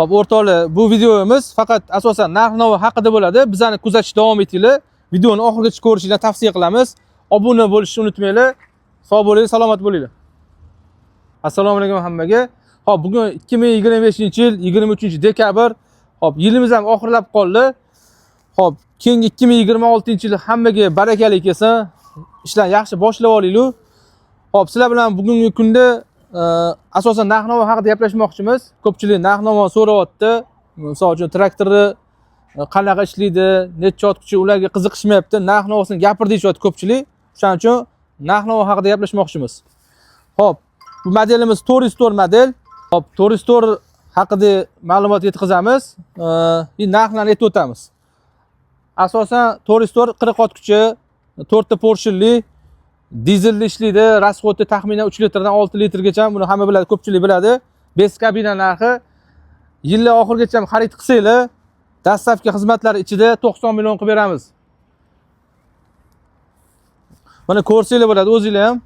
Hop, o'rtoqlar, bu videomiz faqat asosan narx-navo haqida bo'ladi. Bizani kuzatishda davom etinglar. Videoni oxirigacha ko'rishinglarni tavsiya qilamiz. Obuna bo'lishni unutmanglar. Sog' bo'linglar, salomat bo'linglar. Assalomu alaykum hammaga. Hop, bugun 2025-yil 23-dekabr. Hop, yilimiz ham oxirlab qoldi. Hop, keyingi 2026-yil hammaga barakali kelsin. Ishlar yaxshi boshlab olinglar. Hop, sizlar bilan bugungi kunda asosan narx-navo haqida gaplashmoqchimiz. Ko'pchilik narx-navo so'rayapti. Misol uchun traktorni qanaqa ishlaydi, necha otkuchi ularga qiziqishmayapti. Narx-navosini gapir deyishyapti ko'pchilik. Shuning uchun narx-navo haqida gaplashmoqchimiz. Hop, bu modelimiz Toristor model. Hop, Toristor haqida ma'lumot yetkazamiz. Narxlarni aytib o'tamiz. Asosan Toristor 40 otkuchi, 4 ta porshinli, dizelli ishlaydi. Rasxodi taxminan 3 litrdan 6 litrgacha. Buni hamma biladi, ko'pchilik biladi. 5 kabina narxi yillar oxirigacha xarid qilsanglar, dastlabki xizmatlari ichida 90 million qilib beramiz. Mana ko'rsanglar bo'ladi, o'zinglar ham.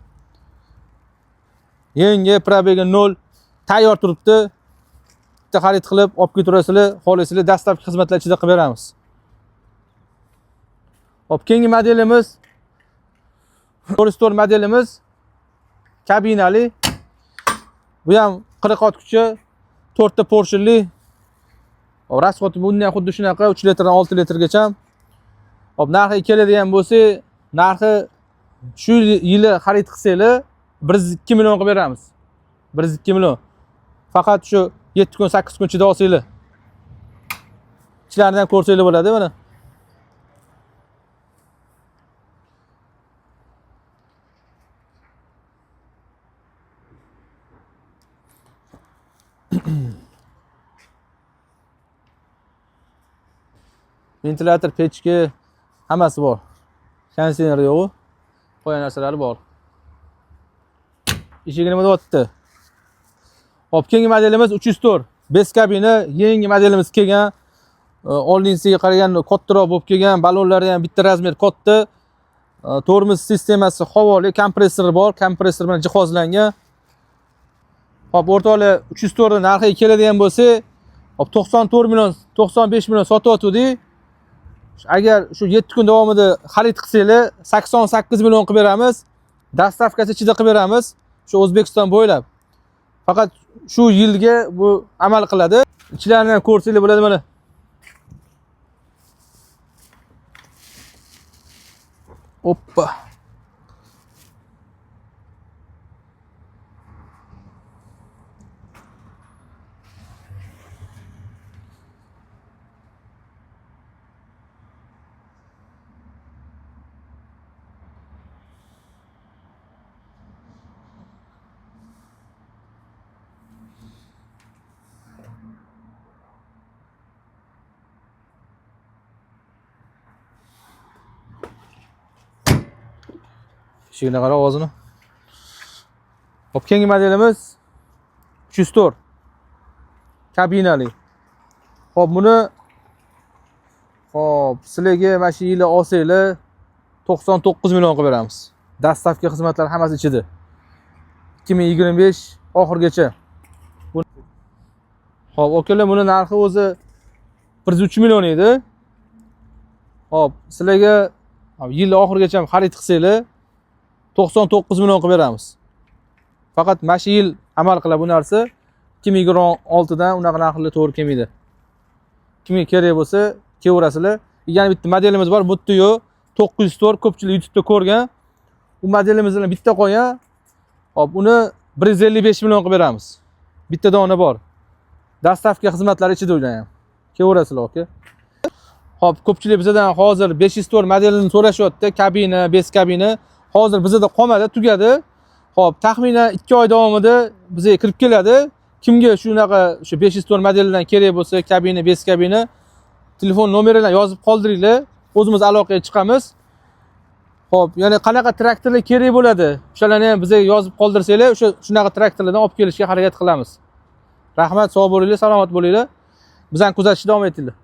Yangi probegi 0 tayyor turibdi. Bitta xarid qilib olib keturasizlar, xohlasanglar dastlabki xizmatlar ichida qilib beramiz. Hop, keyingi modelimiz Toristor modelimiz kabinali. Bu ham 40 otkuchi, 4 ta porshinli. Rasxodi bundan xuddi shunaqa 3 litrdan 6 litrgacha. Hop, narxi keladigan bo'lsa, narxi shu yili xarid qilsanglar 102 million qilib beramiz. 102 million. Faqat shu 7 kun, 8 kun chida olsanglar. Ichlaridan ko'rsanglar bo'ladi mana. Ventilyator, pechki hammasi bor. Konditsioner yo'q, qo'yan narsalari bor. Eshigi nima deyapti? Hop, keyingi modelimiz 304. 5 kabina, yangi modelimiz kelgan. Oldingisiga qaraganda kattaroq bo'lib kelgan, balonlari ham bitta razmer katta. Tormoz sistemasi havoli, kompressori bor, kompressor bilan jihozlangan. Hop, o'rtoqlar, 304 narxiga keladigan bo'lsa, hop 94 million, 95 million sotyapti. Agar shu 7 kun davomida xarid qilsanglar 88 million qilib beramiz. Dastavkasi ichida qilib beramiz. Shu O'zbekiston bo'ylab. Faqat shu yilga bu amal qiladi. Ichlarini ham ko'rsanglar bo'ladi mana. Oppa. Eshigini qarab ovozini. Hop, keyingi modelimiz 304 kabinali. Hop, buni hop sizlarga mana shu yili olsanglar 99 million qilib beramiz. Dastavki xizmatlar hammasi ichida. 2025 oxirgacha. Hop, okalar, buni narxi o'zi 103 million edi. Hop, sizlarga yil oxirigacha xarid qilsanglar 99 million qilib beramiz. Faqat mana shu yil amal qiladi bu narsa. 2026 dan unaqa narxlar to'g'ri kelmaydi. Kimga kerak bo'lsa, kelaverasizlar. Yana bitta modelimiz bor, bu yerda yo'q. 904 ko'pchilik YouTube'da ko'rgan. Bu modelimizdan bitta qo'ygan. Hop, uni 155 million qilib beramiz. Bitta dona bor. Dastavka xizmatlari ichida o'ylayman. Kelaverasizlar, aka. Hop, ko'pchilik bizdan hozir 504 modelini so'rashyapti. Kabina, 5 kabina. Hozir bizda qolmadi, tugadi. Hop, taxminan 2 oy davomida bizga kirib keladi. Kimga shunaqa shu 504 modelidan kerak bo'lsa, kabina, 5 kabina, telefon nomerini yozib qoldiringlar. O'zimiz aloqaga chiqamiz. Hop, ya'ni qanaqa traktorlar kerak bo'ladi, o'shalarni ham bizga yozib qoldirsanglar, shunaqa traktorlardan olib kelishga harakat qilamiz. Rahmat, sog' bo'linglar, salomat bo'linglar. Bizani kuzatishda davom etinglar.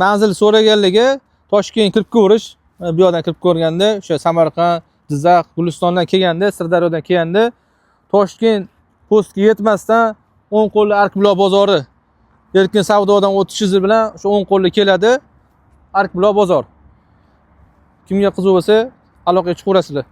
Manzil so'raganligi Toshkent kirib ko'rish. Bu yerdan kirib ko'rganda, o'sha Samarqand, Jizzax, Gulistondan kelganda, Sirdaryodan kelganda, Toshkent postga yetmasdan o'ng qo'lli Arkbuloq bozori erkin savdodan o'tishingiz bilan shu o'ng qo'lli keladi Arkbuloq bozor. Kimga qiziq bo'lsa aloqaga chiqaverasizlar.